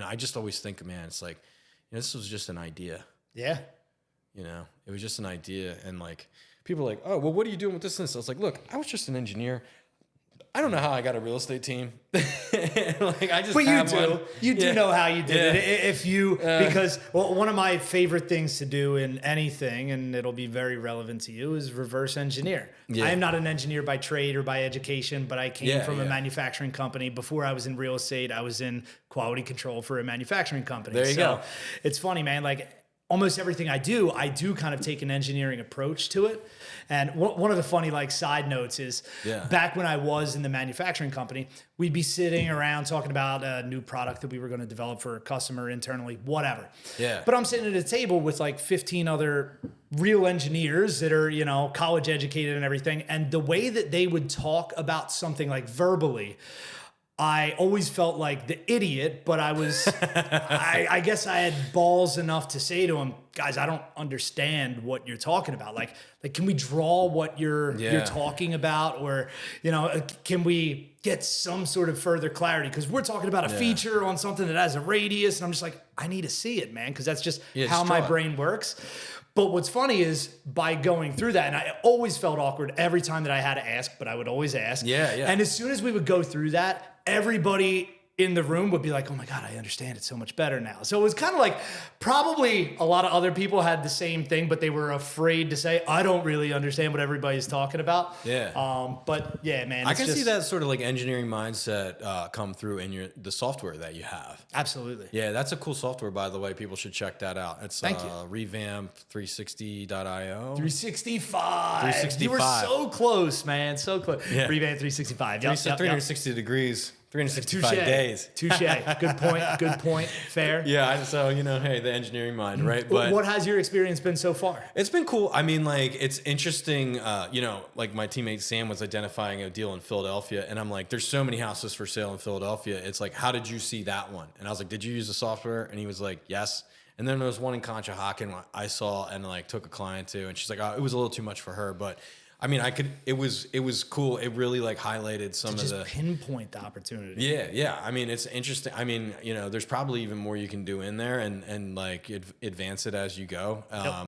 I just always think, man, it's like, this was just an idea. Yeah. It was just an idea. And like, people are like, oh, well, what are you doing with this? And I was like, look, I was just an engineer. I don't know how I got a real estate team. Like, I just but have you do. one. You do know how you did it. If you, because one of my favorite things to do in anything, and it'll be very relevant to you, is reverse engineer. Yeah. I am not an engineer by trade or by education, but I came from a manufacturing company. Before I was in real estate, I was in quality control for a manufacturing company. There you go. It's funny, man. Like, almost everything I do kind of take an engineering approach to it. And one of the funny like side notes is back when I was in the manufacturing company, we'd be sitting around talking about a new product that we were going to develop for a customer internally, whatever. Yeah. But I'm sitting at a table with like 15 other real engineers that are, college educated and everything. And the way that they would talk about something like verbally, I always felt like the idiot, but I was, I guess I had balls enough to say to him, guys, I don't understand what you're talking about. Like, can we draw what you're talking about? Or, can we get some sort of further clarity? Because we're talking about a feature on something that has a radius. And I'm just like, I need to see it, man. Because that's just how my brain works. But what's funny is by going through that, and I always felt awkward every time that I had to ask, but I would always ask. Yeah. And as soon as we would go through that, everybody in the room would be like, oh my God, I understand it so much better now. So it was kind of like probably a lot of other people had the same thing, but they were afraid to say, I don't really understand what everybody's talking about. Yeah. But yeah, man. I can see that sort of like engineering mindset come through in the software that you have. Absolutely. Yeah, that's a cool software, by the way. People should check that out. It's Revamp 360.io. 365. 365. You were so close, man. So close. Yeah. Revamp 365. Yep, 360 degrees. 365 Touché. days. Touche. Good point. Fair. Yeah. So, hey, the engineering mind, right? But what has your experience been so far? It's been cool. I mean, like, it's interesting. Like my teammate Sam was identifying a deal in Philadelphia, and I'm like, there's so many houses for sale in Philadelphia. It's like, how did you see that one? And I was like, did you use the software? And he was like, yes. And then there was one in Conshohocken I saw and like took a client to, and she's like, oh, it was a little too much for her, but I mean, it was cool. It really like highlighted some of the pinpoint the opportunity. Yeah. I mean, it's interesting. I mean, there's probably even more you can do in there and like advance it as you go.